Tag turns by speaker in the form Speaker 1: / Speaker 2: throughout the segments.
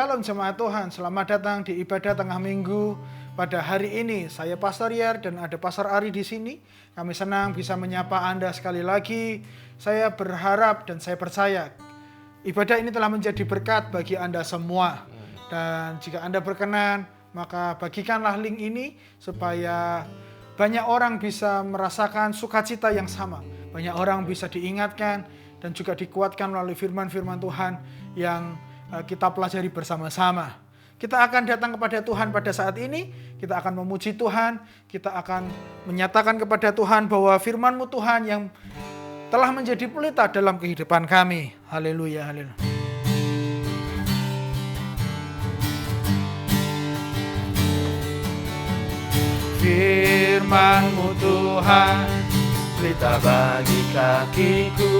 Speaker 1: Shalom jemaat Tuhan, selamat datang di ibadah tengah minggu. Pada hari ini saya Pastor Yar dan ada Pastor Ari di sini. Kami senang bisa menyapa Anda sekali lagi. Saya berharap dan saya percaya ibadah ini telah menjadi berkat bagi Anda semua. Dan jika Anda berkenan, maka bagikanlah link ini supaya banyak orang bisa merasakan sukacita yang sama. Banyak orang bisa diingatkan dan juga dikuatkan melalui firman-firman Tuhan yang kita pelajari bersama-sama. Kita akan datang kepada Tuhan pada saat ini, kita akan memuji Tuhan, kita akan menyatakan kepada Tuhan bahwa firman-Mu Tuhan yang telah menjadi pelita dalam kehidupan kami. Haleluya, haleluya. Firman-Mu Tuhan, pelita bagi kakiku.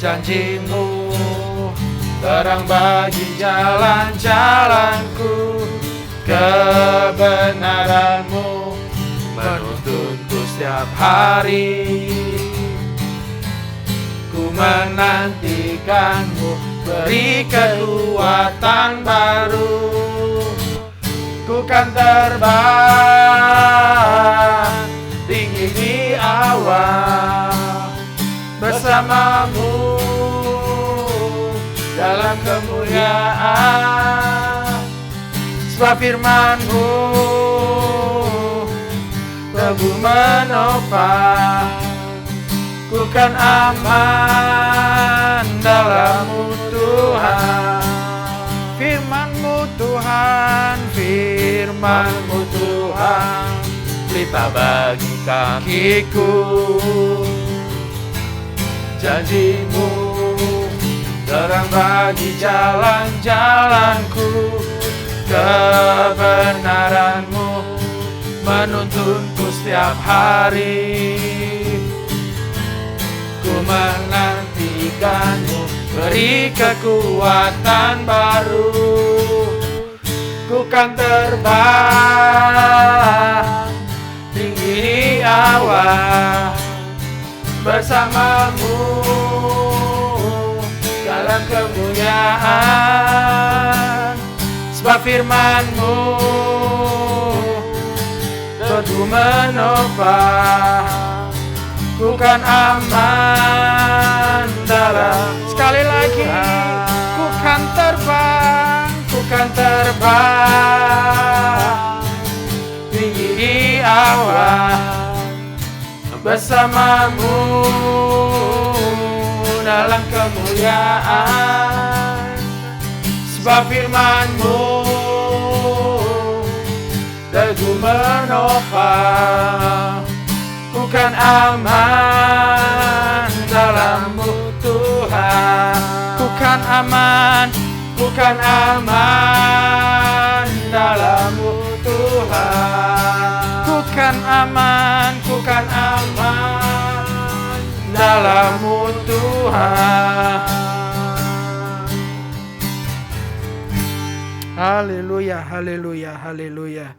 Speaker 1: Janji-Mu terang bagi jalan-jalanku. Kebenaran-Mu menuntunku setiap hari. Ku menantikan-Mu, beri kekuatan baru. Ku kan terbang tinggi di awan bersama-Mu dalam kemuliaan. Sebab firman-Mu teguh menopang, ku kan aman dalam-Mu Tuhan. Firman-Mu Tuhan, firman-Mu Tuhan, pelita bagi kakiku. Janji-Mu terang bagi jalan-jalanku. Kebenaran-Mu menuntunku setiap hari. Ku menantikan-Mu, beri kekuatan baru. Ku kan terbang tinggi di awan bersama-Mu dalam kemuliaan. Sebab firman-Mu teguh menopang, ku kan aman dalam. Sekali lagi, ku kan terbang, ku kan terbang tinggi di awan bersama-Mu dalam kemuliaan. Sebab firman-Mu teguh menopang, ku kan aman dalam-Mu Tuhan. Ku kan aman, ku kan aman dalam-Mu Tuhan. Ku kan aman, ku kan aman dalam-Mu Tuhan. Haleluya, haleluya, haleluya.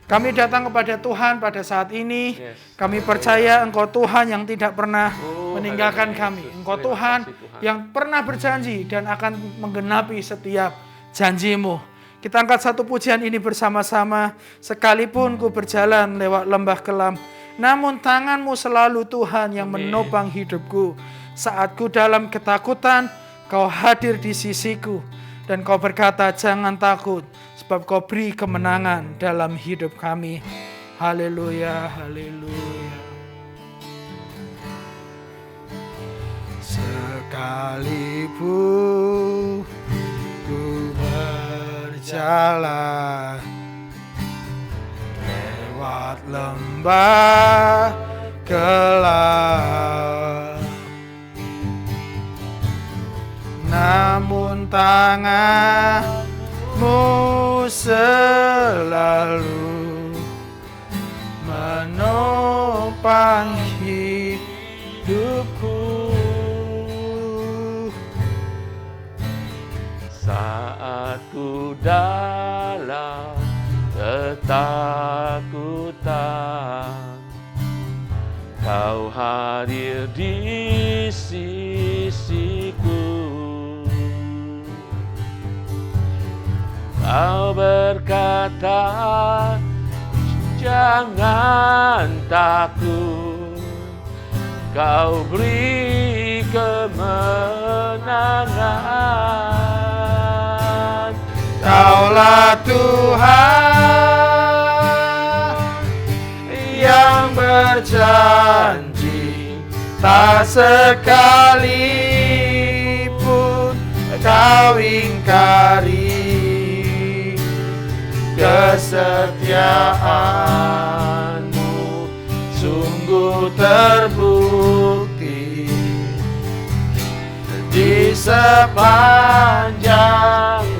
Speaker 1: Kami datang kepada Tuhan pada saat ini. Kami percaya Engkau Tuhan yang tidak pernah meninggalkan kami. Engkau Tuhan yang pernah berjanji dan akan menggenapi setiap janji-Mu. Kita angkat satu pujian ini bersama-sama. Sekalipun ku berjalan lewat lembah kelam, namun tangan-Mu selalu Tuhan yang menopang hidupku. Saat ku dalam ketakutan, Kau hadir di sisiku. Dan Kau berkata, jangan takut, sebab Kau beri kemenangan dalam hidup kami. Haleluya, haleluya. Sekalipun ku berjalan lewat lembah kelam, namun tangan-Mu selalu menopang hidupku.
Speaker 2: Saat ku dalam ketakutan, Kau hadir di sisiku. Kau berkata, jangan takut, Kau beri kemenangan.
Speaker 1: Kaulah Tuhan yang berjanji, tak sekalipun Kau ingkari kesetiaan-Mu sungguh terbukti di sepanjang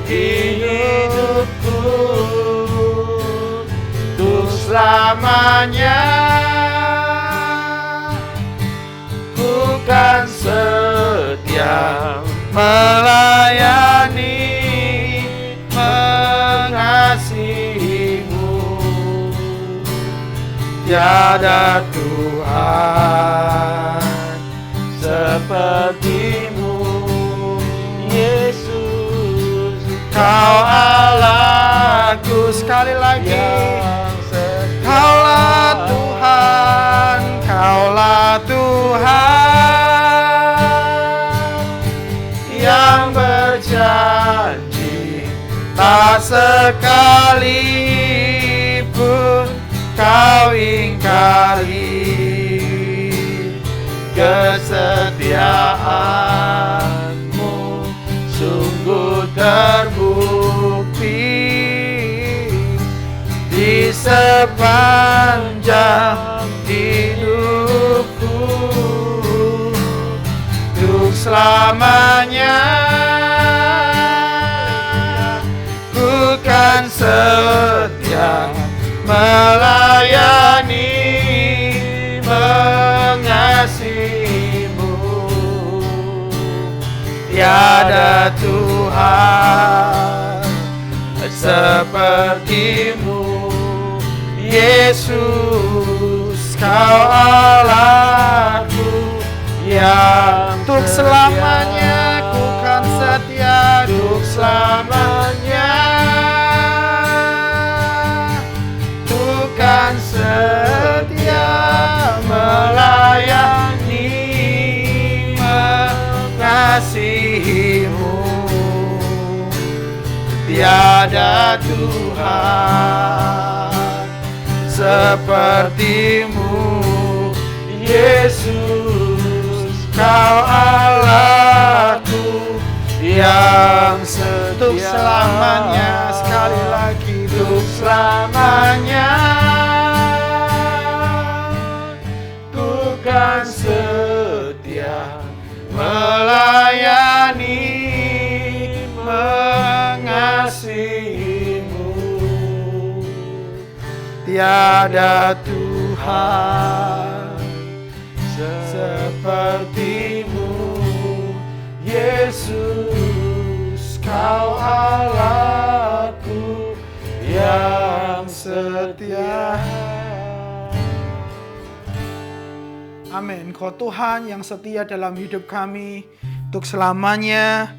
Speaker 1: hidupku, untuk selamanya ku kan setia melayani, mengasihi-Mu. Tiada Tuhan seperti-Mu, Yesus. Kau Allahku, sekali lagi. Kaulah Tuhan, Kaulah Tuhan yang berjanji, tak sekalipun Kau ingkari kesetiaan-Mu sungguh terbukti di sepanjang hidupku, untuk selamanya ku kan setia melayani, mengasihi-Mu. Tiada Tuhan seperti-Mu, Yesus. Kau Allahku yang untuk selamanya ku kan setia, untuk selamanya ku kan setia melayani, mengasihi-Mu. Tiada Tuhan seperti-Mu, Yesus. Kau Allahku yang setia untuk selamanya, sekali lagi, untuk selamanya ku kan setia melayani, mengasihi-Mu. Tiada Tuhan seperti-Mu, Yesus. Kau Allahku yang setia. Amin. Engkau Tuhan yang setia dalam hidup kami, untuk selamanya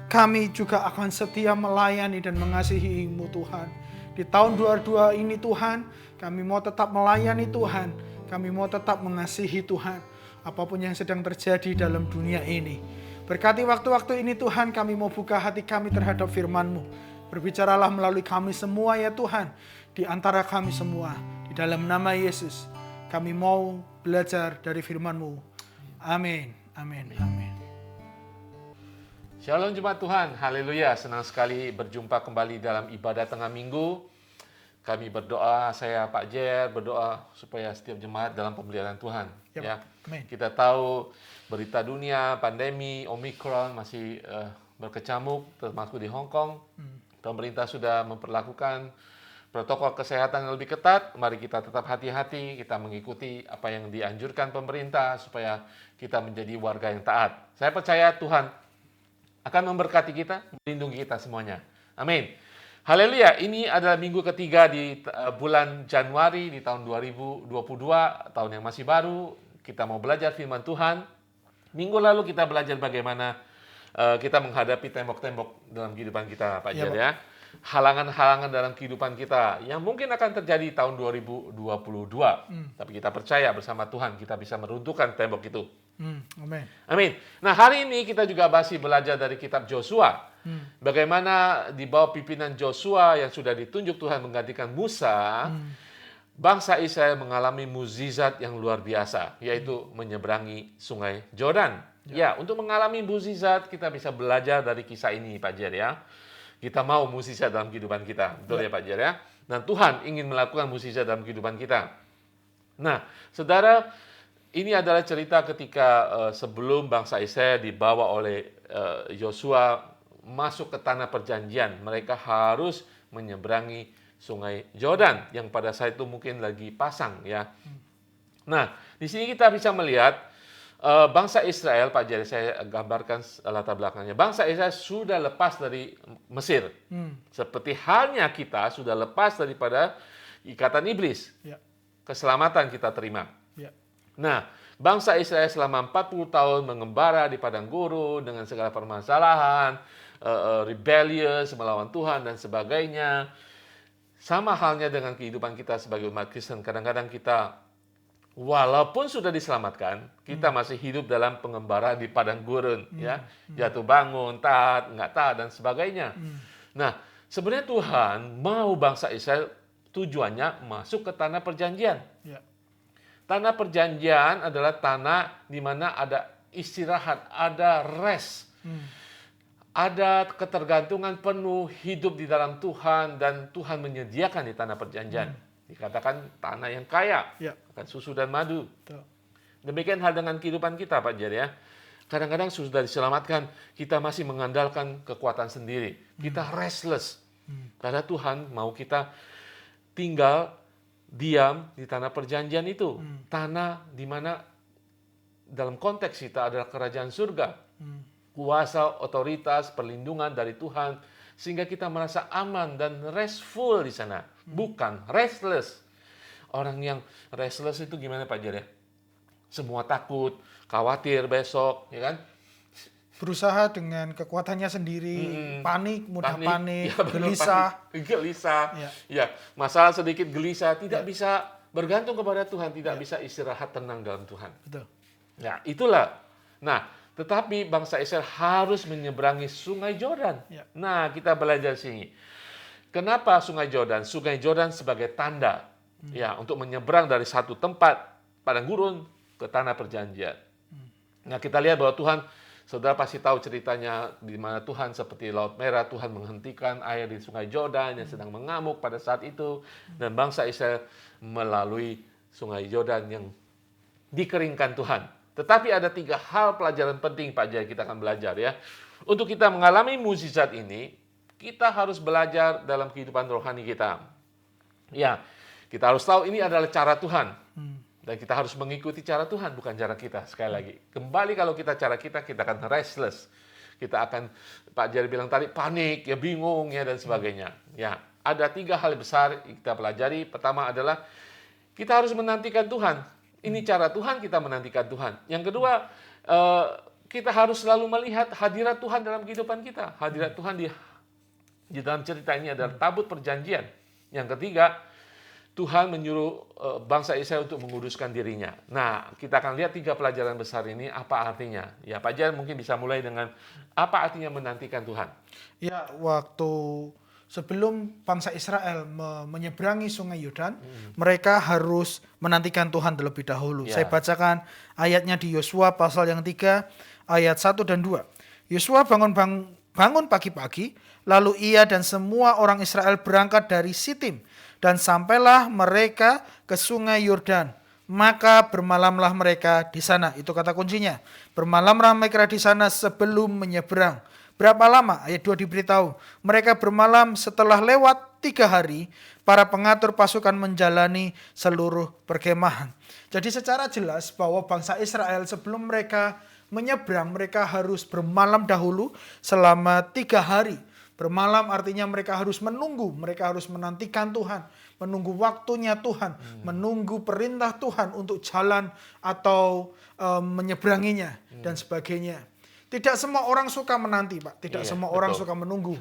Speaker 1: kami juga akan setia melayani dan mengasihi-Mu Tuhan. Di tahun 22 ini Tuhan, kami mau tetap melayani Tuhan, kami mau tetap mengasihi Tuhan, apapun yang sedang terjadi dalam dunia ini. Berkati waktu-waktu ini Tuhan, kami mau buka hati kami terhadap firman-Mu. Berbicaralah melalui kami semua ya Tuhan, di antara kami semua. Di dalam nama Yesus, kami mau belajar dari firman-Mu. Amin, amin, amin.
Speaker 2: Shalom jemaat Tuhan, haleluya. Senang sekali berjumpa kembali dalam ibadah tengah minggu. Kami berdoa, saya Pak Jer berdoa supaya setiap jemaat dalam pemeliharaan Tuhan. Ya. Kita tahu berita dunia, pandemi, Omicron masih berkecamuk, termasuk di Hong Kong. Pemerintah sudah memperlakukan protokol kesehatan yang lebih ketat. Mari kita tetap hati-hati, kita mengikuti apa yang dianjurkan pemerintah supaya kita menjadi warga yang taat. Saya percaya Tuhan akan memberkati kita, melindungi kita semuanya. Amin. Haleluya, ini adalah minggu ketiga di bulan Januari di tahun 2022, tahun yang masih baru. Kita mau belajar firman Tuhan. Minggu lalu kita belajar bagaimana kita menghadapi tembok-tembok dalam kehidupan kita, Pak Jer ya. halangan-halangan dalam kehidupan kita yang mungkin akan terjadi tahun 2022. Tapi kita percaya bersama Tuhan kita bisa meruntuhkan tembok itu.
Speaker 1: Amin.
Speaker 2: Amin. Nah, hari ini kita juga masih belajar dari kitab Joshua. Bagaimana di bawah pimpinan Joshua yang sudah ditunjuk Tuhan menggantikan Musa, bangsa Israel mengalami mukjizat yang luar biasa, yaitu menyeberangi sungai Yordan. Ya, untuk mengalami mukjizat kita bisa belajar dari kisah ini, Pak Jer, ya. Kita mau mukjizat dalam kehidupan kita, betul ya Pak Jer, ya. Dan Tuhan ingin melakukan mukjizat dalam kehidupan kita. Nah, saudara, ini adalah cerita ketika sebelum bangsa Israel dibawa oleh Yosua masuk ke tanah perjanjian. Mereka harus menyeberangi sungai Yordan yang pada saat itu mungkin lagi pasang, ya. Nah, di sini kita bisa melihat bangsa Israel, Pak Jerry, saya gambarkan latar belakangnya. Bangsa Israel sudah lepas dari Mesir. Seperti halnya kita sudah lepas daripada ikatan iblis.
Speaker 1: Ya.
Speaker 2: Keselamatan kita terima.
Speaker 1: Ya.
Speaker 2: Nah, bangsa Israel selama 40 tahun mengembara di padang gurun dengan segala permasalahan, rebellious, melawan Tuhan dan sebagainya. Sama halnya dengan kehidupan kita sebagai umat Kristen. Kadang-kadang kita walaupun sudah diselamatkan, kita masih hidup dalam pengembara di padang gurun, ya, jatuh bangun, taat, nggak taat dan sebagainya. Nah, sebenarnya Tuhan mau bangsa Israel tujuannya masuk ke tanah perjanjian.
Speaker 1: Ya.
Speaker 2: Tanah perjanjian adalah tanah di mana ada istirahat, ada rest, ada ketergantungan penuh hidup di dalam Tuhan dan Tuhan menyediakan di tanah perjanjian. Dikatakan tanah yang kaya, akan susu dan madu.
Speaker 1: Betul.
Speaker 2: Demikian hal dengan kehidupan kita, Pak Jer, ya. Kadang-kadang sudah diselamatkan, kita masih mengandalkan kekuatan sendiri. Kita restless. Karena Tuhan mau kita tinggal, diam di tanah perjanjian itu. Tanah di mana dalam konteks kita adalah kerajaan surga. Kuasa, otoritas, perlindungan dari Tuhan. Sehingga kita merasa aman dan restful di sana. Bukan restless. Orang yang restless itu gimana Pak Jer, ya? Semua takut, khawatir besok, ya kan?
Speaker 1: Berusaha dengan kekuatannya sendiri, panik, mudah panik, gelisah.
Speaker 2: Gelisah. Ya, masalah sedikit gelisah, tidak bisa bergantung kepada Tuhan, tidak bisa istirahat tenang dalam Tuhan.
Speaker 1: Betul.
Speaker 2: Ya, itulah. Nah, tetapi bangsa Israel harus menyeberangi sungai Yordan. Nah, kita belajar sini. Kenapa sungai Yordan? Sungai Yordan sebagai tanda ya untuk menyeberang dari satu tempat padang gurun ke tanah perjanjian. Nah, kita lihat bahwa Tuhan, saudara pasti tahu ceritanya di mana Tuhan seperti Laut Merah, Tuhan menghentikan air di sungai Yordan yang sedang mengamuk pada saat itu dan bangsa Israel melalui sungai Yordan yang dikeringkan Tuhan. Tetapi ada 3 hal pelajaran penting Pak Jaya kita akan belajar, ya. Untuk kita mengalami mukjizat ini, kita harus belajar dalam kehidupan rohani kita. Ya, kita harus tahu ini adalah cara Tuhan. Dan kita harus mengikuti cara Tuhan, bukan cara kita. Sekali lagi, kembali kalau cara kita akan restless. Kita akan, Pak Jaya bilang tadi, panik, ya bingung, ya dan sebagainya. Ya, ada 3 hal besar yang kita pelajari. Pertama adalah kita harus menantikan Tuhan. Ini cara Tuhan, kita menantikan Tuhan. Yang kedua, kita harus selalu melihat hadirat Tuhan dalam kehidupan kita. Hadirat Tuhan di dalam cerita ini adalah tabut perjanjian. Yang ketiga, Tuhan menyuruh bangsa Israel untuk menguduskan dirinya. Nah, kita akan lihat 3 pelajaran besar ini, apa artinya. Ya, Pak Jan mungkin bisa mulai dengan apa artinya menantikan Tuhan.
Speaker 1: Ya, waktu sebelum bangsa Israel menyeberangi sungai Yordan, mereka harus menantikan Tuhan terlebih dahulu. Saya bacakan ayatnya di Yosua pasal yang 3, ayat 1 dan 2. Yosua bangun pagi-pagi, lalu ia dan semua orang Israel berangkat dari Sitim, dan sampailah mereka ke sungai Yordan. Maka bermalamlah mereka di sana. Itu kata kuncinya. Bermalamlah mereka di sana sebelum menyeberang. Berapa lama? Ayat 2 diberitahu. Mereka bermalam setelah lewat 3 hari, para pengatur pasukan menjalani seluruh perkemahan. Jadi secara jelas bahwa bangsa Israel sebelum mereka menyeberang, mereka harus bermalam dahulu selama 3 hari. Bermalam artinya mereka harus menunggu, mereka harus menantikan Tuhan, menunggu waktunya Tuhan, menunggu perintah Tuhan untuk jalan atau menyeberanginya dan sebagainya. Tidak semua orang suka menanti, Pak. Tidak
Speaker 2: Iya,
Speaker 1: semua orang
Speaker 2: betul.
Speaker 1: suka menunggu.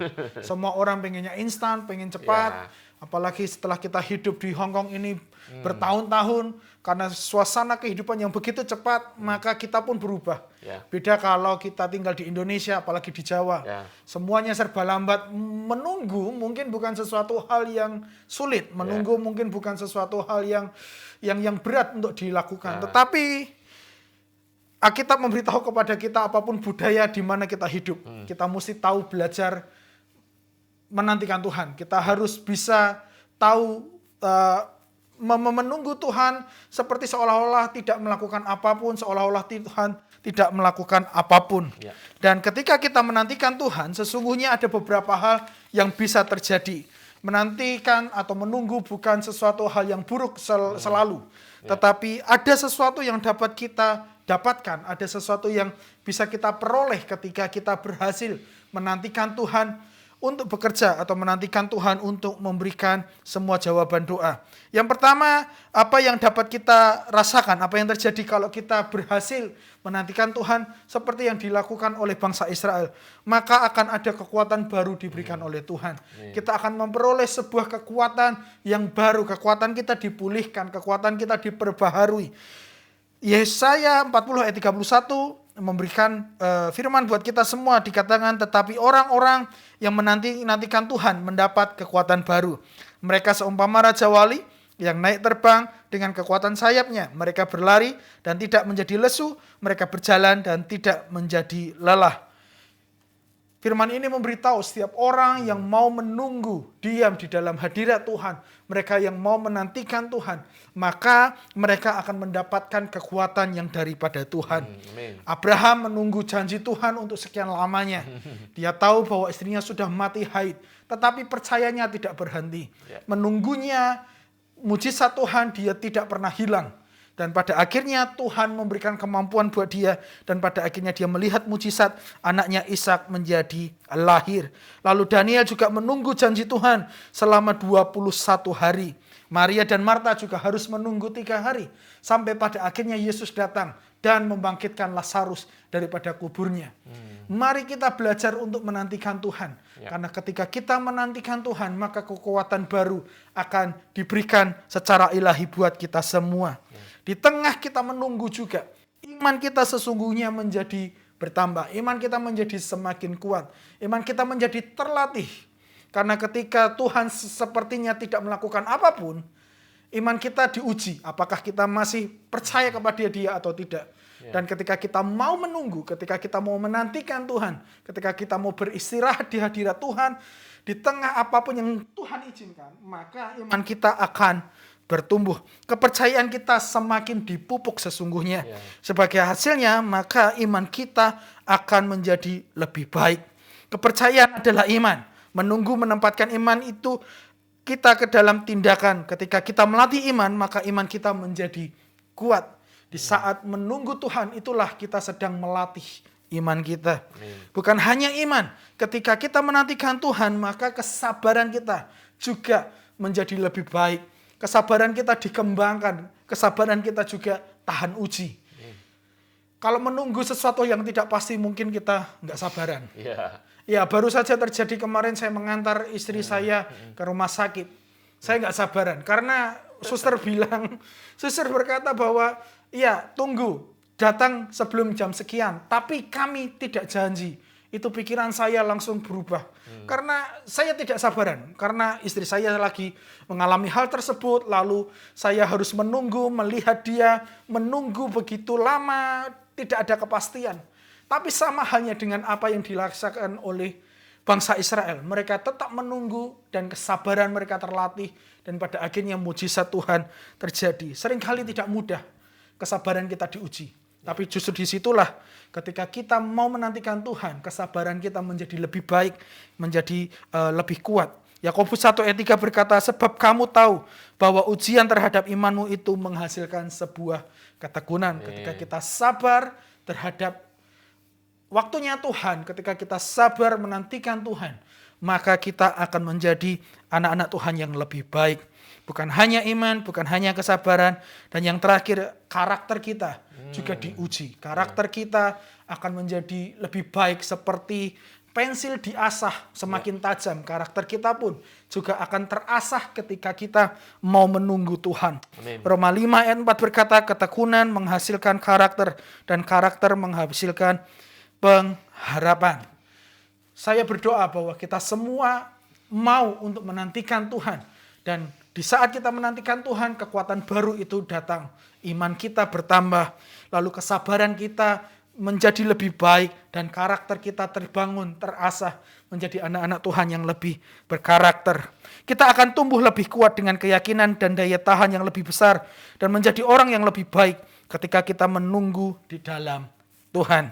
Speaker 1: Semua orang pengennya instan, pengen cepat. Apalagi setelah kita hidup di Hong Kong ini bertahun-tahun, karena suasana kehidupan yang begitu cepat, maka kita pun berubah. Beda kalau kita tinggal di Indonesia, apalagi di Jawa. Semuanya serba lambat. Menunggu mungkin bukan sesuatu hal yang sulit. Menunggu mungkin bukan sesuatu hal yang berat untuk dilakukan. Tetapi Alkitab memberitahu kepada kita apapun budaya di mana kita hidup. Kita mesti tahu belajar menantikan Tuhan. Kita harus bisa tahu menunggu Tuhan seperti seolah-olah tidak melakukan apapun, seolah-olah Tuhan tidak melakukan apapun. Dan ketika kita menantikan Tuhan, sesungguhnya ada beberapa hal yang bisa terjadi. Menantikan atau menunggu bukan sesuatu hal yang buruk selalu. Tetapi ada sesuatu yang dapat kita dapatkan, ada sesuatu yang bisa kita peroleh ketika kita berhasil menantikan Tuhan untuk bekerja atau menantikan Tuhan untuk memberikan semua jawaban doa. Yang pertama, apa yang dapat kita rasakan, apa yang terjadi kalau kita berhasil menantikan Tuhan seperti yang dilakukan oleh bangsa Israel, maka akan ada kekuatan baru diberikan oleh Tuhan. Kita akan memperoleh sebuah kekuatan yang baru, kekuatan kita dipulihkan, kekuatan kita diperbaharui. Yesaya 40 ayat 31 memberikan firman buat kita semua, dikatakan tetapi orang-orang yang menantikan Tuhan mendapat kekuatan baru. Mereka seumpama raja wali yang naik terbang dengan kekuatan sayapnya. Mereka berlari dan tidak menjadi lesu, mereka berjalan dan tidak menjadi lelah. Firman ini memberitahu setiap orang yang mau menunggu diam di dalam hadirat Tuhan, mereka yang mau menantikan Tuhan, maka mereka akan mendapatkan kekuatan yang daripada Tuhan. Abraham menunggu janji Tuhan untuk sekian lamanya. Dia tahu bahwa istrinya sudah mati haid, tetapi percayanya tidak berhenti. Menunggunya mujizat Tuhan, dia tidak pernah hilang. Dan pada akhirnya Tuhan memberikan kemampuan buat dia. Dan pada akhirnya dia melihat mujizat anaknya Ishak menjadi lahir. Lalu Daniel juga menunggu janji Tuhan selama 21 hari. Maria dan Marta juga harus menunggu 3 hari. Sampai pada akhirnya Yesus datang dan membangkitkan Lazarus daripada kuburnya. Mari kita belajar untuk menantikan Tuhan. Karena ketika kita menantikan Tuhan, maka kekuatan baru akan diberikan secara ilahi buat kita semua. Di tengah kita menunggu juga, iman kita sesungguhnya menjadi bertambah. Iman kita menjadi semakin kuat. Iman kita menjadi terlatih. Karena ketika Tuhan sepertinya tidak melakukan apapun, iman kita diuji. Apakah kita masih percaya kepada Dia atau tidak. Dan ketika kita mau menunggu, ketika kita mau menantikan Tuhan, ketika kita mau beristirahat di hadirat Tuhan, di tengah apapun yang Tuhan izinkan, maka iman kita akan bertumbuh. Kepercayaan kita semakin dipupuk sesungguhnya. Sebagai hasilnya, maka iman kita akan menjadi lebih baik. Kepercayaan adalah iman. Menunggu menempatkan iman itu kita ke dalam tindakan. Ketika kita melatih iman, maka iman kita menjadi kuat. Di saat menunggu Tuhan, itulah kita sedang melatih iman kita. Bukan hanya iman. Ketika kita menantikan Tuhan, maka kesabaran kita juga menjadi lebih baik. Kesabaran kita dikembangkan, kesabaran kita juga tahan uji. Kalau menunggu sesuatu yang tidak pasti, mungkin kita nggak sabaran. Ya, baru saja terjadi kemarin saya mengantar istri saya ke rumah sakit. Saya nggak sabaran, karena suster berkata bahwa, ya tunggu, datang sebelum jam sekian, tapi kami tidak janji. Itu pikiran saya langsung berubah. Karena saya tidak sabaran. Karena istri saya lagi mengalami hal tersebut. Lalu saya harus menunggu, melihat dia. Menunggu begitu lama. Tidak ada kepastian. Tapi sama halnya dengan apa yang dilaksanakan oleh bangsa Israel. Mereka tetap menunggu dan kesabaran mereka terlatih. Dan pada akhirnya mujizat Tuhan terjadi. Seringkali tidak mudah kesabaran kita diuji. Tapi justru disitulah ketika kita mau menantikan Tuhan, kesabaran kita menjadi lebih baik, menjadi lebih kuat. Yakobus 1 ayat 3 berkata, sebab kamu tahu bahwa ujian terhadap imanmu itu menghasilkan sebuah ketekunan. Ketika kita sabar terhadap waktunya Tuhan, ketika kita sabar menantikan Tuhan, maka kita akan menjadi anak-anak Tuhan yang lebih baik. Bukan hanya iman, bukan hanya kesabaran, dan yang terakhir karakter kita juga diuji. Karakter kita akan menjadi lebih baik seperti pensil diasah semakin tajam. Karakter kita pun juga akan terasah ketika kita mau menunggu Tuhan.
Speaker 2: Amin.
Speaker 1: Roma 5 ayat 4 berkata, ketekunan menghasilkan karakter dan karakter menghasilkan pengharapan. Saya berdoa bahwa kita semua mau untuk menantikan Tuhan. Dan di saat kita menantikan Tuhan, kekuatan baru itu datang. Iman kita bertambah, lalu kesabaran kita menjadi lebih baik, dan karakter kita terbangun, terasah menjadi anak-anak Tuhan yang lebih berkarakter. Kita akan tumbuh lebih kuat dengan keyakinan dan daya tahan yang lebih besar, dan menjadi orang yang lebih baik ketika kita menunggu di dalam Tuhan.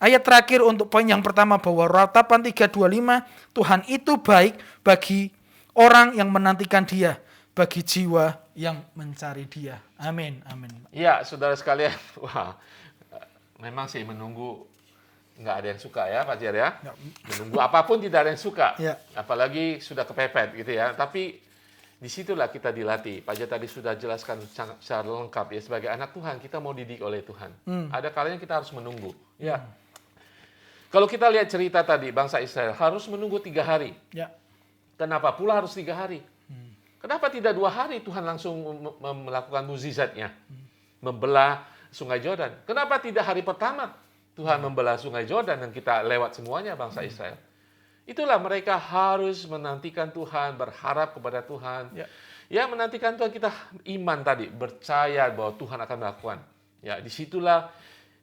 Speaker 1: Ayat terakhir untuk poin yang pertama, bahwa ratapan 3:25, Tuhan itu baik bagi orang yang menantikan Dia, bagi jiwa yang mencari Dia. Amin, amin.
Speaker 2: Ya, saudara sekalian, wah, memang sih menunggu nggak ada yang suka ya, Pak Jer ya. Menunggu apapun tidak ada yang suka,
Speaker 1: Ya.
Speaker 2: apalagi sudah kepepet gitu ya. Tapi disitulah kita dilatih. Pak Jer tadi sudah jelaskan secara lengkap ya, sebagai anak Tuhan kita mau didik oleh Tuhan. Ada kalanya kita harus menunggu. Ya. Kalau kita lihat cerita tadi, bangsa Israel harus menunggu 3 hari.
Speaker 1: Ya.
Speaker 2: Kenapa pula harus 3 hari? Kenapa tidak 2 hari Tuhan langsung melakukan mukjizatnya? Membelah Sungai Yordan. Kenapa tidak hari pertama Tuhan membelah Sungai Yordan dan kita lewat semuanya bangsa Israel? Itulah mereka harus menantikan Tuhan, berharap kepada Tuhan. Ya, menantikan Tuhan, kita iman tadi, percaya bahwa Tuhan akan melakukan. Ya, disitulah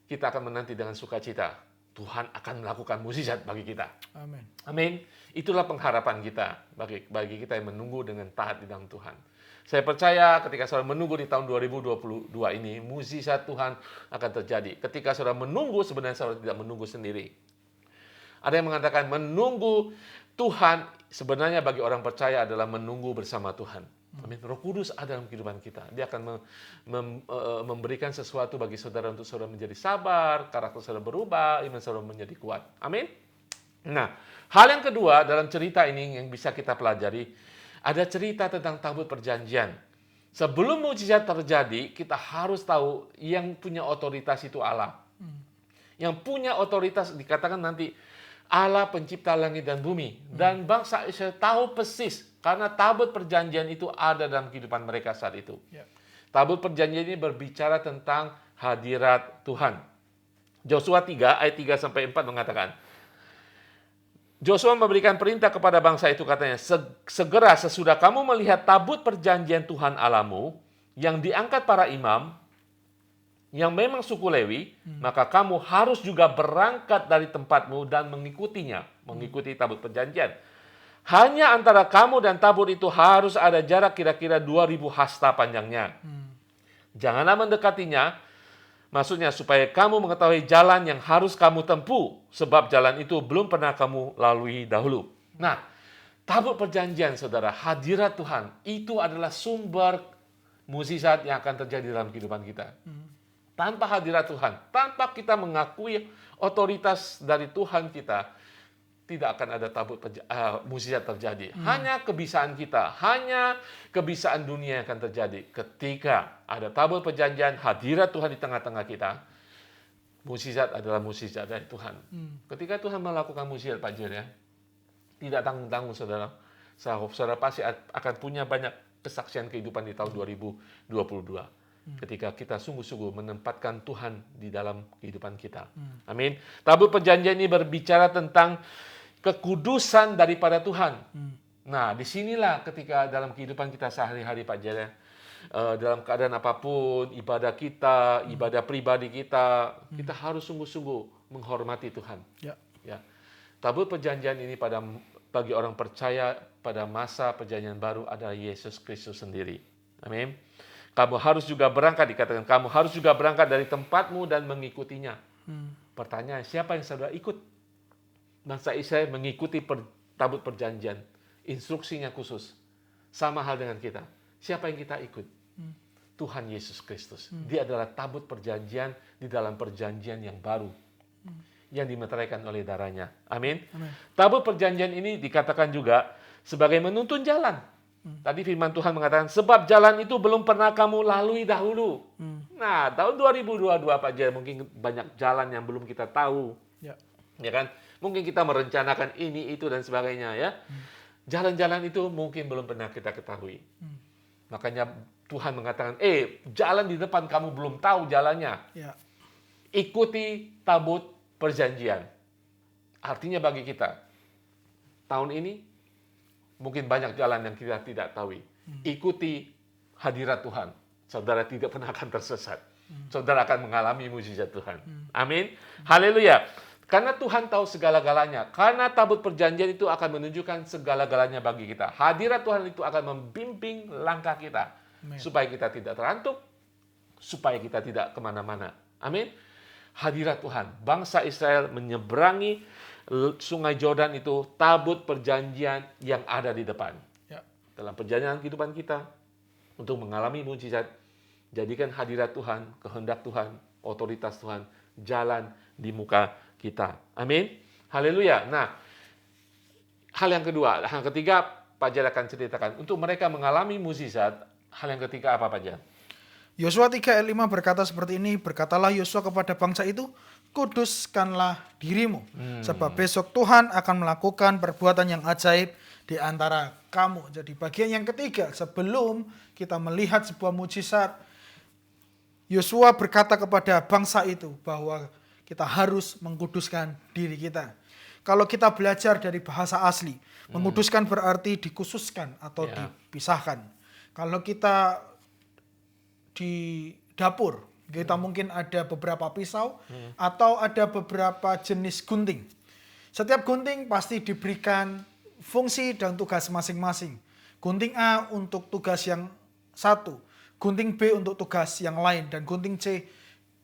Speaker 2: kita akan menanti dengan sukacita. Tuhan akan melakukan mukjizat bagi kita.
Speaker 1: Amin.
Speaker 2: Amin. Itulah pengharapan kita bagi kita yang menunggu dengan taat di dalam Tuhan. Saya percaya ketika saudara menunggu di tahun 2022 ini, mukjizat Tuhan akan terjadi. Ketika saudara menunggu, sebenarnya saudara tidak menunggu sendiri. Ada yang mengatakan menunggu Tuhan sebenarnya bagi orang percaya adalah menunggu bersama Tuhan. Amin. Roh Kudus ada dalam kehidupan kita. Dia akan memberikan sesuatu bagi saudara untuk saudara menjadi sabar, karakter saudara berubah, iman saudara menjadi kuat. Amin. Nah, hal yang kedua dalam cerita ini yang bisa kita pelajari, ada cerita tentang tabut perjanjian. Sebelum mukjizat terjadi, kita harus tahu yang punya otoritas itu Allah. Yang punya otoritas dikatakan nanti Allah pencipta langit dan bumi. Dan bangsa Israel tahu persis karena tabut perjanjian itu ada dalam kehidupan mereka saat itu. Tabut perjanjian ini berbicara tentang hadirat Tuhan. Joshua 3 ayat 3-4 mengatakan, Joshua memberikan perintah kepada bangsa itu, katanya, segera sesudah kamu melihat tabut perjanjian Tuhan Allahmu yang diangkat para imam, yang memang suku Lewi, maka kamu harus juga berangkat dari tempatmu dan mengikutinya, mengikuti tabut perjanjian. Hanya antara kamu dan tabut itu harus ada jarak kira-kira 2000 hasta panjangnya. Janganlah mendekatinya, maksudnya supaya kamu mengetahui jalan yang harus kamu tempuh, sebab jalan itu belum pernah kamu lalui dahulu. Nah, tabut perjanjian, saudara, hadirat Tuhan, itu adalah sumber mukjizat yang akan terjadi dalam kehidupan kita. Tanpa hadirat Tuhan, tanpa kita mengakui otoritas dari Tuhan kita, tidak akan ada tabut mukjizat terjadi. Hanya kebisaan kita, hanya kebisaan dunia yang akan terjadi. Ketika ada tabut perjanjian, hadirat Tuhan di tengah-tengah kita, mukjizat adalah mukjizat dari Tuhan. Ketika Tuhan melakukan mukjizat, Pak Jer, ya, tidak tanggung-tanggung, saudara. Saudara pasti akan punya banyak kesaksian kehidupan di tahun 2022. Ketika kita sungguh-sungguh menempatkan Tuhan di dalam kehidupan kita. Amin. Tabut perjanjian ini berbicara tentang kekudusan daripada Tuhan. Nah, disinilah ketika dalam kehidupan kita sehari-hari, Pak Jer, dalam keadaan apapun, ibadah kita, ibadah pribadi kita, kita harus sungguh-sungguh menghormati Tuhan. Ya. Tabut perjanjian ini bagi orang percaya pada masa perjanjian baru adalah Yesus Kristus sendiri. Amin. Kamu harus juga berangkat, dikatakan kamu harus juga berangkat dari tempatmu dan mengikutinya. Pertanyaan, siapa yang saudara ikut? Bangsa Israel mengikuti tabut perjanjian. Instruksinya khusus. Sama hal dengan kita. Siapa yang kita ikut? Tuhan Yesus Kristus. Dia adalah tabut perjanjian di dalam perjanjian yang baru. Yang dimeteraikan oleh darahnya. Amin. Tabut perjanjian ini dikatakan juga sebagai menuntun jalan. Tadi firman Tuhan mengatakan, sebab jalan itu belum pernah kamu lalui dahulu. Nah, tahun 2022 Pak Jaya, mungkin banyak jalan yang belum kita tahu. Ya kan? Mungkin kita merencanakan ini, itu, dan sebagainya. Ya. Jalan-jalan itu mungkin belum pernah kita ketahui. Makanya Tuhan mengatakan, jalan di depan kamu belum tahu jalannya. Ya. Ikuti tabut perjanjian. Artinya bagi kita, tahun ini, mungkin banyak jalan yang kita tidak tahu. Ikuti hadirat Tuhan. Saudara tidak pernah akan tersesat. Saudara akan mengalami mujizat Tuhan. Amin. Haleluya. Karena Tuhan tahu segala-galanya. Karena tabut perjanjian itu akan menunjukkan segala-galanya bagi kita. Hadirat Tuhan itu akan membimbing langkah kita. Amen. Supaya kita tidak terantuk. Supaya kita tidak kemana-mana. Amin. Hadirat Tuhan. Bangsa Israel menyeberangi Sungai Yordan itu tabut perjanjian yang ada di depan. Ya. Dalam perjalanan kehidupan kita, untuk mengalami mujizat, jadikan hadirat Tuhan, kehendak Tuhan, otoritas Tuhan, jalan di muka kita. Amin. Haleluya. Nah, hal yang ketiga, Pak Jar akan ceritakan. Untuk mereka mengalami mujizat, hal yang ketiga apa Pak Jar?
Speaker 1: Yosua 3 ayat 5 berkata seperti ini, berkatalah Yosua kepada bangsa itu, kuduskanlah dirimu, sebab besok Tuhan akan melakukan perbuatan yang ajaib di antara kamu. Jadi bagian yang ketiga, sebelum kita melihat sebuah mujizat, Yosua berkata kepada bangsa itu bahwa kita harus mengkuduskan diri kita. Kalau kita belajar dari bahasa asli, mengkuduskan berarti dikhususkan atau dipisahkan. Kalau kita di dapur, kita mungkin ada beberapa pisau atau ada beberapa jenis gunting. Setiap gunting pasti diberikan fungsi dan tugas masing-masing. Gunting A untuk tugas yang satu, gunting B untuk tugas yang lain, dan gunting C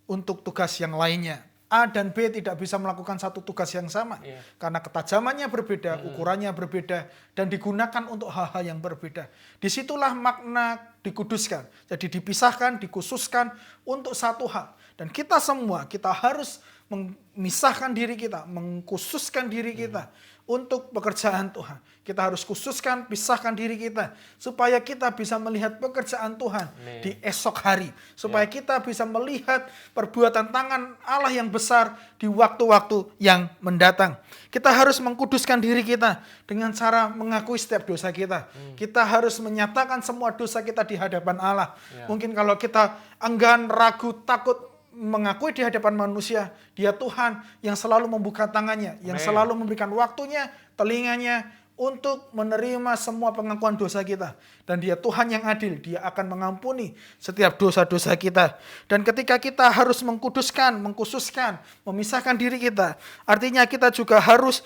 Speaker 1: untuk tugas yang lainnya. A dan B tidak bisa melakukan satu tugas yang sama karena ketajamannya berbeda, ukurannya berbeda, dan digunakan untuk hal-hal yang berbeda. Disitulah makna dikuduskan. Jadi dipisahkan, dikhususkan untuk satu hal. Dan kita semua, kita harus memisahkan diri kita, mengkhususkan diri kita untuk pekerjaan Tuhan. Kita harus khususkan, pisahkan diri kita supaya kita bisa melihat pekerjaan Tuhan di esok hari. Supaya kita bisa melihat perbuatan tangan Allah yang besar di waktu-waktu yang mendatang. Kita harus mengkuduskan diri kita dengan cara mengakui setiap dosa kita. Kita harus menyatakan semua dosa kita di hadapan Allah. Mungkin kalau kita enggan, ragu, takut mengakui di hadapan manusia, Dia Tuhan yang selalu membuka tangannya, yang selalu memberikan waktunya, telinganya untuk menerima semua pengakuan dosa kita. Dan Dia Tuhan yang adil, Dia akan mengampuni setiap dosa-dosa kita. Dan ketika kita harus mengkuduskan, mengkhususkan, memisahkan diri kita, artinya kita juga harus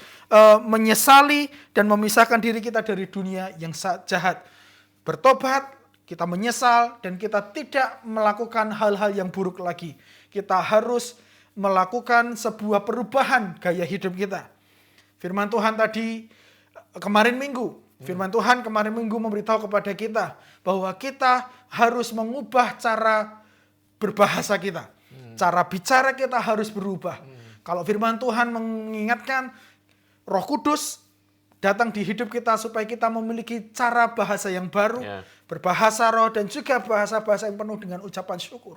Speaker 1: menyesali dan memisahkan diri kita dari dunia yang jahat. Bertobat, kita menyesal, dan kita tidak melakukan hal-hal yang buruk lagi. Kita harus melakukan sebuah perubahan gaya hidup kita. Firman Tuhan kemarin minggu memberitahu kepada kita bahwa kita harus mengubah cara berbahasa kita. Cara bicara kita harus berubah. Kalau firman Tuhan mengingatkan Roh Kudus datang di hidup kita supaya kita memiliki cara bahasa yang baru, berbahasa roh, dan juga bahasa-bahasa yang penuh dengan ucapan syukur.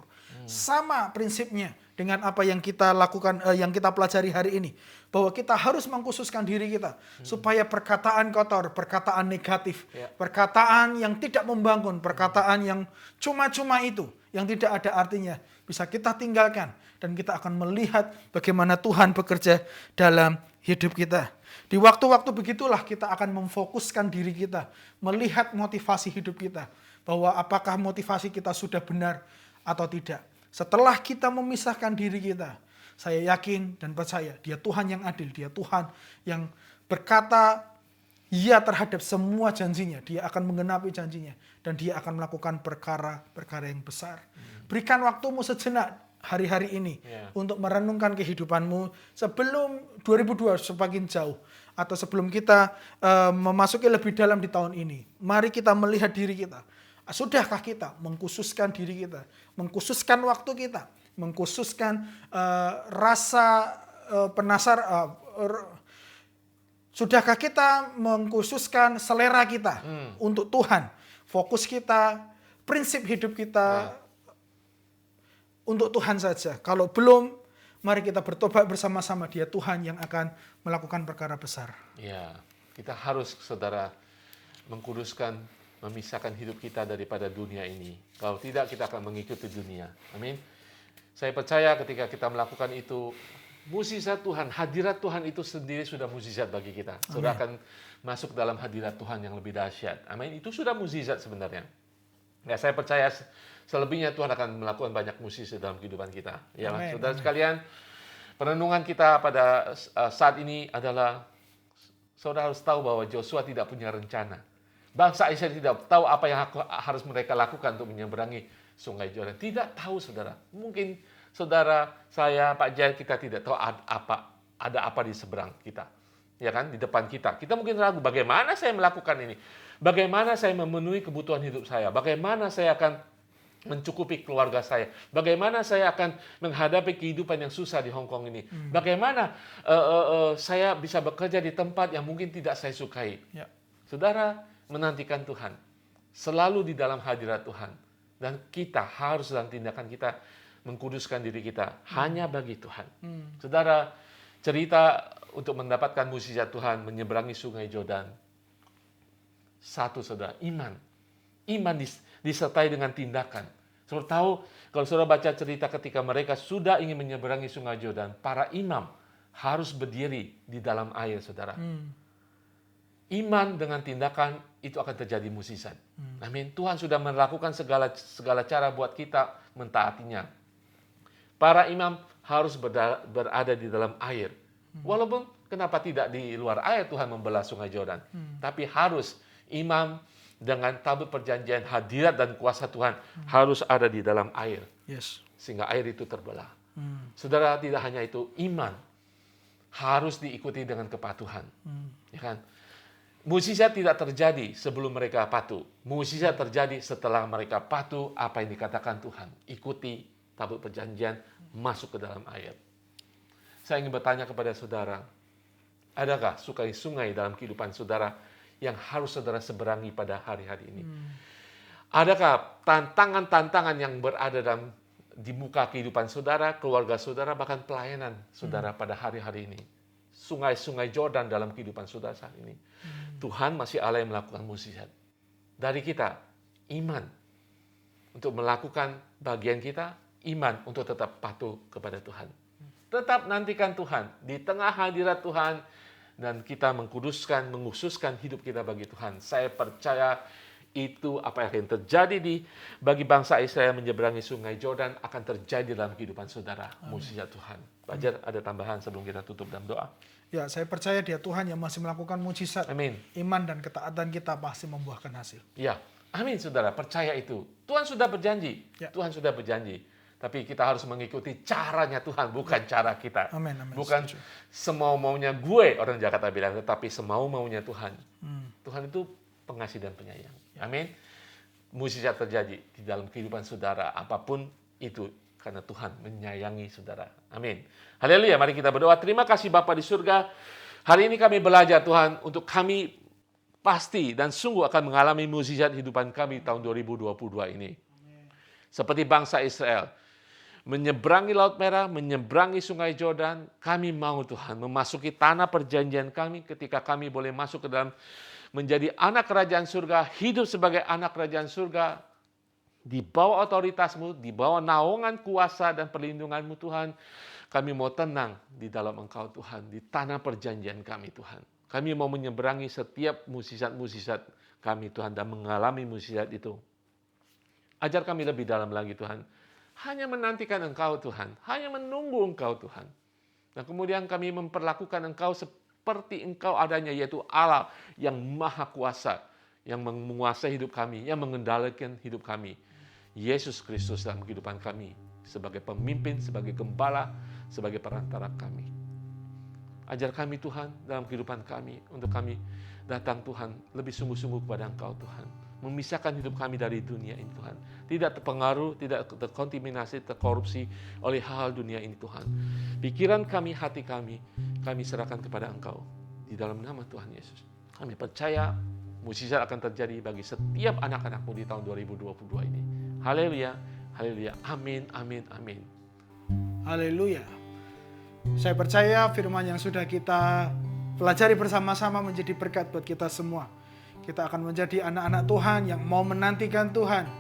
Speaker 1: Sama prinsipnya dengan apa yang kita lakukan, yang kita pelajari hari ini. Bahwa kita harus mengkhususkan diri kita supaya perkataan kotor, perkataan negatif, perkataan yang tidak membangun, perkataan yang cuma-cuma itu, yang tidak ada artinya, bisa kita tinggalkan. Dan kita akan melihat bagaimana Tuhan bekerja dalam hidup kita. Di waktu-waktu begitulah kita akan memfokuskan diri kita, melihat motivasi hidup kita, bahwa apakah motivasi kita sudah benar atau tidak. Setelah kita memisahkan diri kita, saya yakin dan percaya Dia Tuhan yang adil, Dia Tuhan yang berkata ya terhadap semua janjinya. Dia akan menggenapi janjinya dan Dia akan melakukan perkara-perkara yang besar. Berikan waktumu sejenak hari-hari ini untuk merenungkan kehidupanmu sebelum 2002 semakin jauh, atau sebelum kita memasuki lebih dalam di tahun ini. Mari kita melihat diri kita. Sudahkah kita mengkhususkan diri kita, mengkhususkan waktu kita, mengkhususkan rasa Sudahkah kita mengkhususkan selera kita untuk Tuhan? Fokus kita, prinsip hidup kita untuk Tuhan saja. Kalau belum, mari kita bertobat bersama-sama. Dia Tuhan yang akan melakukan perkara besar.
Speaker 2: Ya, kita harus, saudara, mengkuduskan, memisahkan hidup kita daripada dunia ini. Kalau tidak, kita akan mengikuti dunia. Amin. Saya percaya ketika kita melakukan itu, mukjizat Tuhan, hadirat Tuhan itu sendiri sudah mukjizat bagi kita. Sudah akan masuk dalam hadirat Tuhan yang lebih dahsyat. Amin. Itu sudah mukjizat sebenarnya. Ya, saya percaya selebihnya Tuhan akan melakukan banyak mukjizat dalam kehidupan kita. Ya, saudara sekalian, perenungan kita pada saat ini adalah, saudara harus tahu bahwa Joshua tidak punya rencana. Bangsa Israel tidak tahu apa yang harus mereka lakukan untuk menyeberangi Sungai Yordan. Tidak tahu, saudara. Mungkin saudara, saya, Pak Jaya, kita tidak tahu ada apa di seberang kita. Ya kan, di depan kita. Kita mungkin ragu, bagaimana saya melakukan ini? Bagaimana saya memenuhi kebutuhan hidup saya? Bagaimana saya akan mencukupi keluarga saya? Bagaimana saya akan menghadapi kehidupan yang susah di Hong Kong ini? Bagaimana saya bisa bekerja di tempat yang mungkin tidak saya sukai? Ya. Saudara, menantikan Tuhan. Selalu di dalam hadirat Tuhan. Dan kita harus dalam tindakan kita mengkuduskan diri kita hanya bagi Tuhan. Saudara, cerita untuk mendapatkan mukjizat Tuhan menyeberangi Sungai Yordan. Satu, saudara, iman. Iman disertai dengan tindakan. Saudara tahu, kalau saudara baca cerita ketika mereka sudah ingin menyeberangi Sungai Yordan, para imam harus berdiri di dalam air, saudara. Iman dengan tindakan itu akan terjadi mukjizat. Amin. Tuhan sudah melakukan segala cara buat kita mentaatinya. Para imam harus berada di dalam air. Walaupun kenapa tidak di luar air Tuhan membelah Sungai Yordan. Tapi harus imam dengan tabut perjanjian, hadirat dan kuasa Tuhan harus ada di dalam air.
Speaker 1: Yes.
Speaker 2: Sehingga air itu terbelah. Saudara, tidak hanya itu, iman harus diikuti dengan kepatuhan. Ya kan? Mukjizat tidak terjadi sebelum mereka patuh. Mukjizat terjadi setelah mereka patuh apa yang dikatakan Tuhan. Ikuti tabut perjanjian, masuk ke dalam air. Saya ingin bertanya kepada saudara, adakah sungai-sungai dalam kehidupan saudara yang harus saudara seberangi pada hari-hari ini? Adakah tantangan-tantangan yang berada di muka kehidupan saudara, keluarga saudara, bahkan pelayanan saudara pada hari-hari ini? Sungai-sungai Yordan dalam kehidupan saudara saat ini. Tuhan masih Allah yang melakukan mukjizat. Dari kita, iman untuk melakukan bagian kita, iman untuk tetap patuh kepada Tuhan. Tetap nantikan Tuhan di tengah hadirat Tuhan, dan kita mengkhususkan hidup kita bagi Tuhan. Saya percaya itu apa yang akan terjadi bagi bangsa Israel menyeberangi Sungai Yordan akan terjadi dalam kehidupan saudara. Mukjizat Tuhan. Fajar, ada tambahan sebelum kita tutup dalam doa?
Speaker 1: Ya, saya percaya Dia Tuhan yang masih melakukan mukjizat.
Speaker 2: Amin.
Speaker 1: Iman dan ketaatan kita pasti membuahkan hasil.
Speaker 2: Ya, amin, saudara. Percaya itu. Tuhan sudah berjanji. Ya. Tuhan sudah berjanji. Tapi kita harus mengikuti caranya Tuhan, bukan cara kita.
Speaker 1: Amin, amin.
Speaker 2: Bukan semau-maunya gue, orang Jakarta bilang, tetapi semau-maunya Tuhan. Tuhan itu pengasih dan penyayang. Amin. Mukjizat terjadi di dalam kehidupan saudara, apapun itu, karena Tuhan menyayangi saudara. Amin. Haleluya. Mari kita berdoa. Terima kasih Bapa di surga. Hari ini kami belajar Tuhan, untuk kami pasti dan sungguh akan mengalami mukjizat hidupan kami tahun 2022 ini. Seperti bangsa Israel menyeberangi Laut Merah, menyeberangi Sungai Yordan, kami mau Tuhan memasuki tanah perjanjian kami ketika kami boleh masuk ke dalam menjadi anak kerajaan surga, hidup sebagai anak kerajaan surga, di bawah otoritas-Mu, di bawah naungan kuasa dan perlindungan-Mu Tuhan. Kami mau tenang di dalam Engkau Tuhan, di tanah perjanjian kami Tuhan. Kami mau menyeberangi setiap mukjizat-mukjizat kami Tuhan dan mengalami mukjizat itu. Ajar kami lebih dalam lagi Tuhan. Hanya menantikan Engkau Tuhan, hanya menunggu Engkau Tuhan. Dan kemudian kami memperlakukan Engkau seperti Engkau adanya, yaitu Allah yang maha kuasa, yang menguasai hidup kami, yang mengendalikan hidup kami. Yesus Kristus dalam kehidupan kami, sebagai pemimpin, sebagai gembala, sebagai perantara kami. Ajar kami Tuhan dalam kehidupan kami, untuk kami datang Tuhan lebih sungguh-sungguh kepada Engkau Tuhan. Memisahkan hidup kami dari dunia ini Tuhan. Tidak terpengaruh, tidak terkontaminasi, terkorupsi oleh hal-hal dunia ini Tuhan. Pikiran kami, hati kami serahkan kepada Engkau. di dalam nama Tuhan Yesus. Kami percaya mukjizat akan terjadi bagi setiap anak-anakmu di tahun 2022 ini. Haleluya, haleluya, amin, amin, amin.
Speaker 1: Haleluya. Saya percaya firman yang sudah kita pelajari bersama-sama menjadi berkat buat kita semua. Kita akan menjadi anak-anak Tuhan yang mau menantikan Tuhan.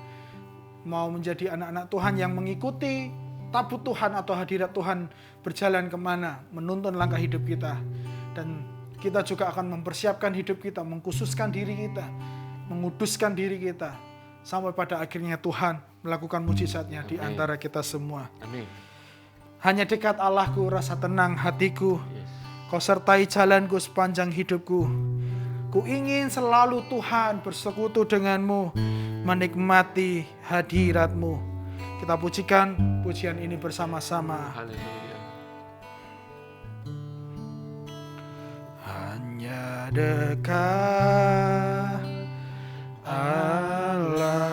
Speaker 1: Mau menjadi anak-anak Tuhan yang mengikuti tabut Tuhan atau hadirat Tuhan berjalan kemana, menuntun langkah hidup kita. Dan kita juga akan mempersiapkan hidup kita, mengkhususkan diri kita, menguduskan diri kita. Sampai pada akhirnya Tuhan melakukan mujizatnya di antara kita semua.
Speaker 2: Amin.
Speaker 1: Hanya dekat Allahku rasa tenang hatiku. Kau sertai jalanku sepanjang hidupku. Ku ingin selalu Tuhan bersekutu denganmu, menikmati hadiratmu. Kita pujikan pujian ini bersama-sama.
Speaker 2: Haleluya.
Speaker 1: Hanya dekat Allahku,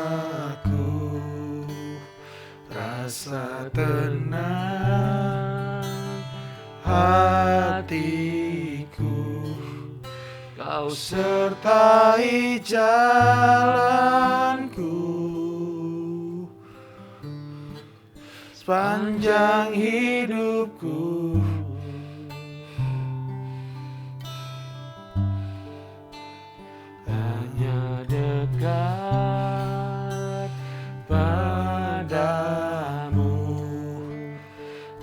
Speaker 1: rasa tenang hatiku. Kau sertai jalanku sepanjang hidupku.
Speaker 2: Hanya dekat padamu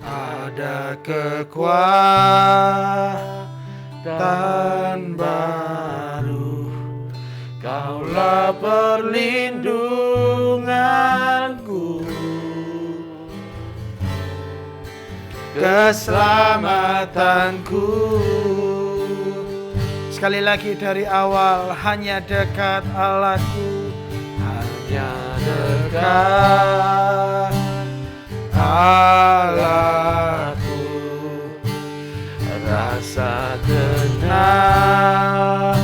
Speaker 1: Ada kekuatan baru. Kaulah perlindunganku, keselamatanku. Sekali lagi dari awal, hanya dekat Allahku, hanya dekat Allahku, rasa tenang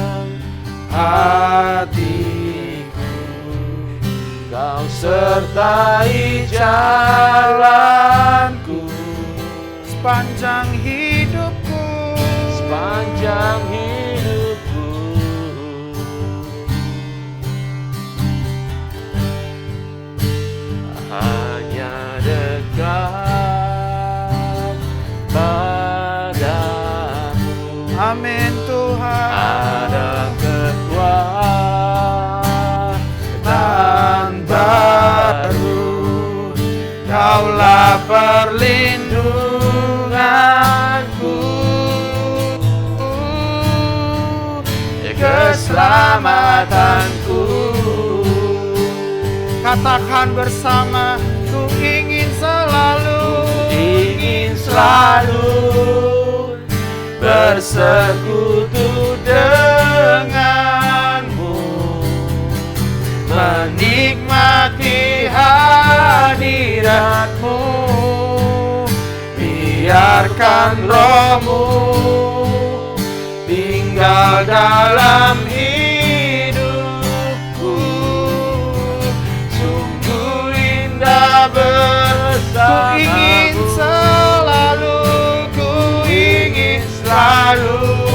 Speaker 1: hatiku. Kau sertai jalanku sepanjang hidupku,
Speaker 2: sepanjang hidupku. Hanya dekat padamu.
Speaker 1: Amin Tuhan.
Speaker 2: Ada kekuatan
Speaker 1: baru. Kaulah perlindunganku, keselamatanku. Katakan bersama, ku ingin selalu bersekutu denganmu, menikmati hadiratmu. Biarkan rohmu tinggal dalam hidupku. Sungguh indah bersamamu. Ku ingin selalu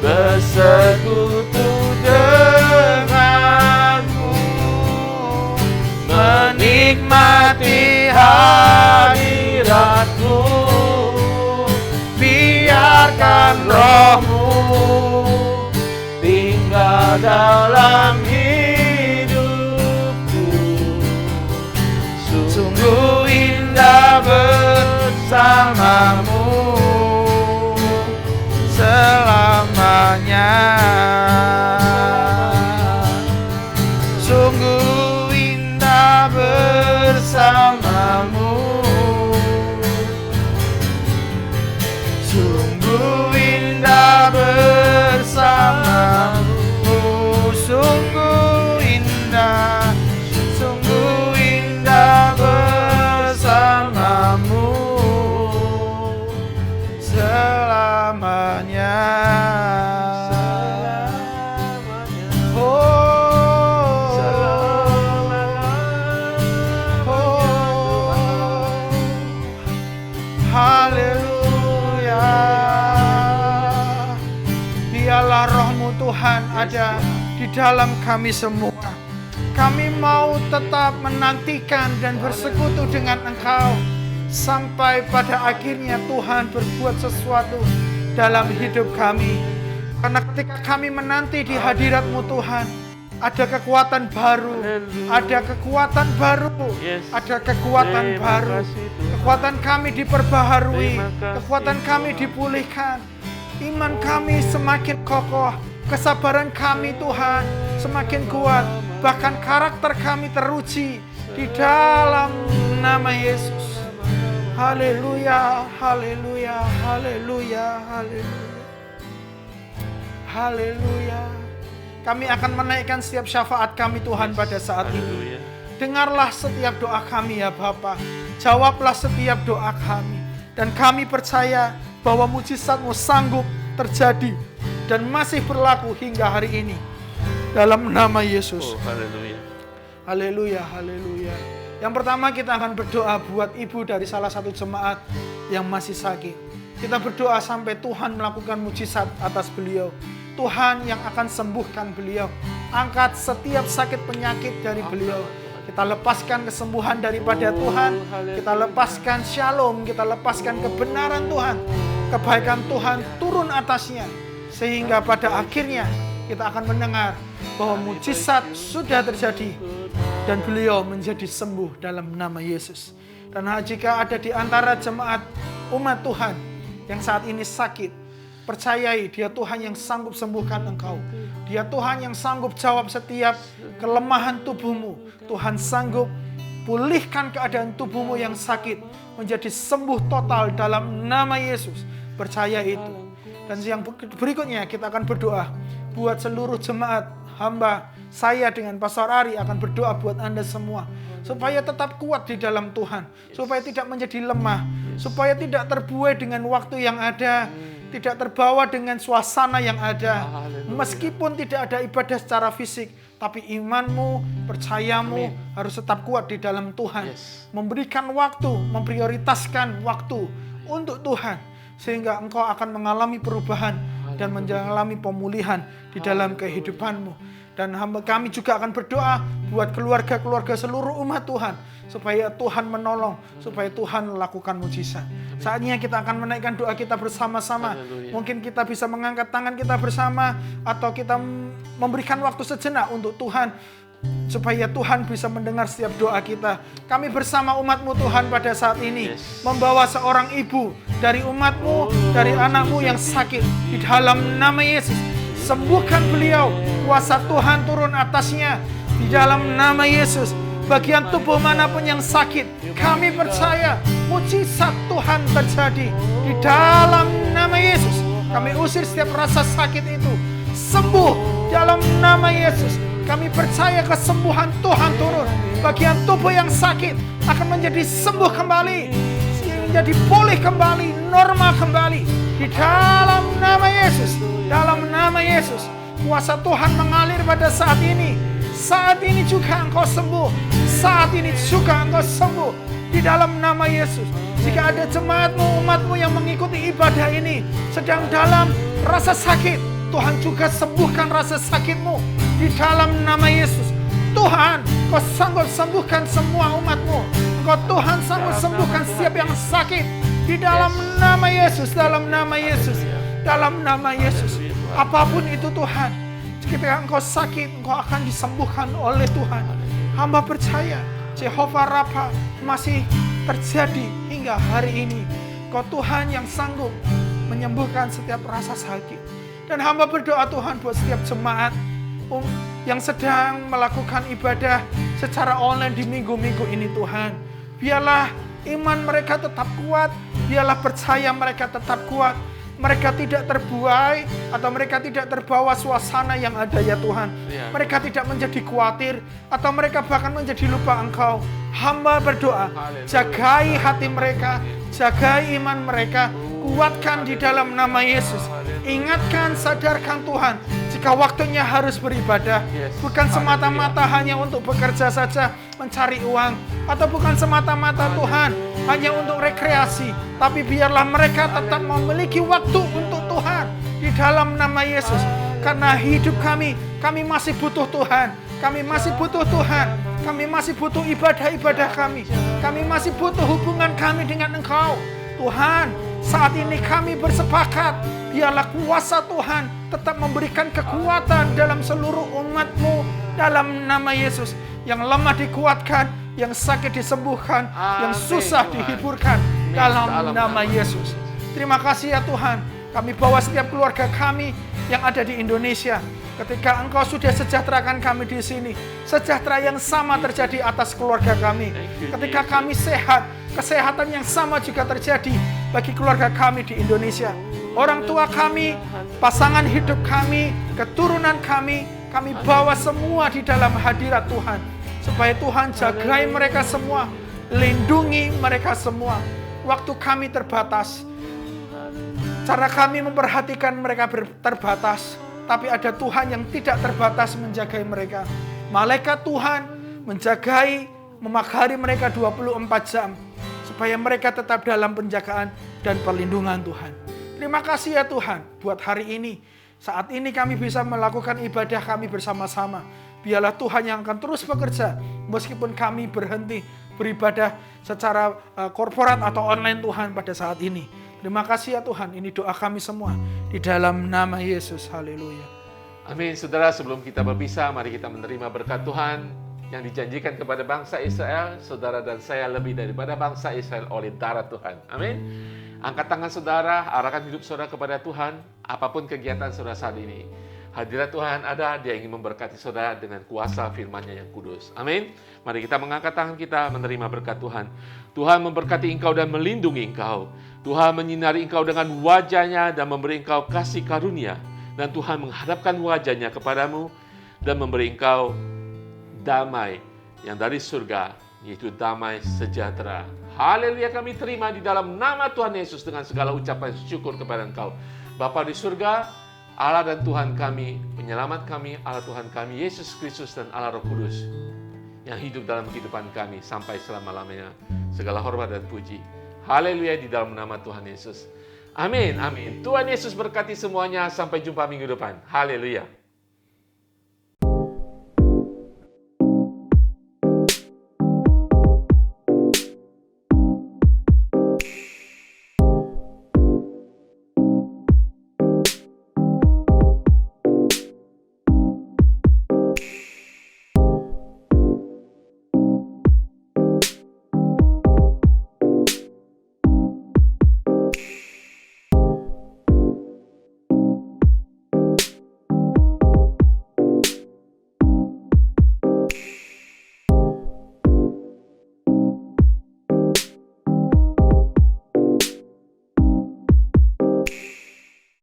Speaker 1: bersekutu denganmu, menikmati hadiratmu. Biarkan rohmu tinggal dalam hidupku. Sungguh indah bersamamu selamanya. Sungguh indah bersamamu. Sungguh indah bersamamu. Sungguh ada di dalam kami semua. Kami mau tetap menantikan dan bersekutu dengan Engkau sampai pada akhirnya Tuhan berbuat sesuatu dalam hidup kami. Karena ketika kami menanti di hadirat-Mu Tuhan, ada kekuatan baru, ada kekuatan baru, ada kekuatan baru. Kekuatan kami diperbaharui, kekuatan kami dipulihkan, iman kami semakin kokoh, kesabaran kami Tuhan semakin kuat, bahkan karakter kami teruji di dalam nama Yesus. Haleluya, haleluya, haleluya, haleluya. Haleluya. Kami akan menaikkan setiap syafaat kami Tuhan pada saat ini. Dengarlah setiap doa kami ya Bapa. Jawablah setiap doa kami. Dan kami percaya bahwa mujizat-Mu sanggup terjadi dan masih berlaku hingga hari ini. Dalam nama Yesus.
Speaker 2: Haleluya.
Speaker 1: Haleluya, haleluya. Yang pertama kita akan berdoa buat ibu dari salah satu jemaat yang masih sakit. Kita berdoa sampai Tuhan melakukan mujizat atas beliau. Tuhan yang akan sembuhkan beliau. Angkat setiap sakit penyakit dari beliau. Kita lepaskan kesembuhan daripada Tuhan. Kita lepaskan shalom. Kita lepaskan kebenaran Tuhan. Kebaikan Tuhan turun atasnya. Sehingga pada akhirnya kita akan mendengar bahwa mujizat sudah terjadi. Dan beliau menjadi sembuh dalam nama Yesus. Dan jika ada di antara jemaat umat Tuhan yang saat ini sakit, percayai dia Tuhan yang sanggup sembuhkan engkau. Dia Tuhan yang sanggup jawab setiap kelemahan tubuhmu. Tuhan sanggup pulihkan keadaan tubuhmu yang sakit menjadi sembuh total dalam nama Yesus. Percaya itu. Dan yang berikutnya kita akan berdoa buat seluruh jemaat hamba. Saya dengan Pastor Ari akan berdoa buat Anda semua. Supaya tetap kuat di dalam Tuhan. Supaya tidak menjadi lemah. Supaya tidak terbuai dengan waktu yang ada. Tidak terbawa dengan suasana yang ada. Meskipun tidak ada ibadah secara fisik, tapi imanmu, percayamu harus tetap kuat di dalam Tuhan. Memberikan waktu, memprioritaskan waktu untuk Tuhan. Sehingga engkau akan mengalami perubahan dan mengalami pemulihan di dalam kehidupanmu. Dan kami juga akan berdoa buat keluarga-keluarga seluruh umat Tuhan. Supaya Tuhan menolong, supaya Tuhan melakukan mujizat. Saatnya kita akan menaikkan doa kita bersama-sama. Mungkin kita bisa mengangkat tangan kita bersama. Atau kita memberikan waktu sejenak untuk Tuhan. Supaya Tuhan bisa mendengar setiap doa kita. Kami bersama umat-Mu Tuhan pada saat ini. Membawa seorang ibu dari umat-Mu, dari anak-Mu yang sakit. Di dalam nama Yesus. Sembuhkan beliau. Kuasa Tuhan turun atasnya. Di dalam nama Yesus. Bagian tubuh manapun yang sakit, kami percaya mujizat Tuhan terjadi di dalam nama Yesus. Kami usir setiap rasa sakit itu, sembuh dalam nama Yesus. Kami percaya kesembuhan Tuhan turun. Bagian tubuh yang sakit akan menjadi sembuh kembali, menjadi pulih kembali, normal kembali di dalam nama Yesus. Dalam nama Yesus, kuasa Tuhan mengalir pada saat ini. Saat ini juga engkau sembuh. Saat ini juga engkau sembuh. Di dalam nama Yesus. Jika ada jemaatmu, umatmu yang mengikuti ibadah ini sedang dalam rasa sakit, Tuhan juga sembuhkan rasa sakitmu. Di dalam nama Yesus. Tuhan, Kau sanggup sembuhkan semua umatmu. Engkau Tuhan sanggup sembuhkan setiap yang sakit. Di dalam nama Yesus. Dalam nama Yesus. Dalam nama Yesus. Apapun itu Tuhan. Ketika engkau sakit, engkau akan disembuhkan oleh Tuhan. Hamba percaya Jehovah Rafa masih terjadi hingga hari ini. Kau Tuhan yang sanggup menyembuhkan setiap rasa sakit. Dan hamba berdoa Tuhan buat setiap jemaat yang sedang melakukan ibadah secara online di minggu-minggu ini Tuhan. Biarlah iman mereka tetap kuat. Biarlah percaya mereka tetap kuat. Mereka tidak terbuai atau mereka tidak terbawa suasana yang ada ya Tuhan. Mereka tidak menjadi khawatir atau mereka bahkan menjadi lupa Engkau. Hamba berdoa, jagai hati mereka, jagai iman mereka, kuatkan di dalam nama Yesus. Ingatkan, sadarkan Tuhan, jika waktunya harus beribadah, bukan semata-mata hanya untuk bekerja saja, mencari uang, atau bukan semata-mata Tuhan hanya untuk rekreasi, tapi biarlah mereka tetap memiliki waktu untuk Tuhan di dalam nama Yesus. Karena hidup kami masih butuh Tuhan. Kami masih butuh Tuhan. Kami masih butuh ibadah-ibadah kami. Kami masih butuh hubungan kami dengan Engkau. Tuhan, saat ini kami bersepakat, biarlah kuasa Tuhan tetap memberikan kekuatan dalam seluruh umat-Mu dalam nama Yesus. Yang lemah dikuatkan, yang sakit disembuhkan, yang susah dihiburkan dalam nama Yesus. Terima kasih ya Tuhan. Kami bawa setiap keluarga kami yang ada di Indonesia. Ketika Engkau sudah sejahterakan kami di sini, sejahtera yang sama terjadi atas keluarga kami. Ketika kami sehat, kesehatan yang sama juga terjadi bagi keluarga kami di Indonesia. Orang tua kami, pasangan hidup kami, keturunan kami bawa semua di dalam hadirat Tuhan. Supaya Tuhan jagai mereka semua, lindungi mereka semua. Waktu kami terbatas, cara kami memperhatikan mereka terbatas. Tapi ada Tuhan yang tidak terbatas menjagai mereka. Malaikat Tuhan menjagai, memagari mereka 24 jam. Supaya mereka tetap dalam penjagaan dan perlindungan Tuhan. Terima kasih ya Tuhan buat hari ini. Saat ini kami bisa melakukan ibadah kami bersama-sama. Biarlah Tuhan yang akan terus bekerja. Meskipun kami berhenti beribadah secara korporat atau online Tuhan pada saat ini. Terima kasih ya Tuhan, ini doa kami semua di dalam nama Yesus. Haleluya.
Speaker 2: Amin. Saudara, sebelum kita berpisah, mari kita menerima berkat Tuhan yang dijanjikan kepada bangsa Israel. Saudara dan saya lebih daripada bangsa Israel oleh darah Tuhan. Amin. Angkat tangan saudara, arahkan hidup saudara kepada Tuhan. Apapun kegiatan saudara saat ini, hadirat Tuhan ada, Dia ingin memberkati saudara dengan kuasa firman-Nya yang kudus. Amin. Mari kita mengangkat tangan kita menerima berkat Tuhan. Tuhan memberkati engkau dan melindungi engkau. Tuhan menyinari engkau dengan wajah-Nya dan memberi engkau kasih karunia. Dan Tuhan menghadapkan wajah-Nya kepadamu dan memberi engkau damai yang dari surga, yaitu damai sejahtera. Haleluya, kami terima di dalam nama Tuhan Yesus dengan segala ucapan syukur kepada engkau. Bapa di surga, Allah dan Tuhan kami, penyelamat kami, Allah Tuhan kami, Yesus Kristus dan Allah Roh Kudus, yang hidup dalam kehidupan kami sampai selama-lamanya. Segala hormat dan puji. Haleluya di dalam nama Tuhan Yesus. Amin, amin. Tuhan Yesus berkati semuanya. Sampai jumpa minggu depan. Haleluya.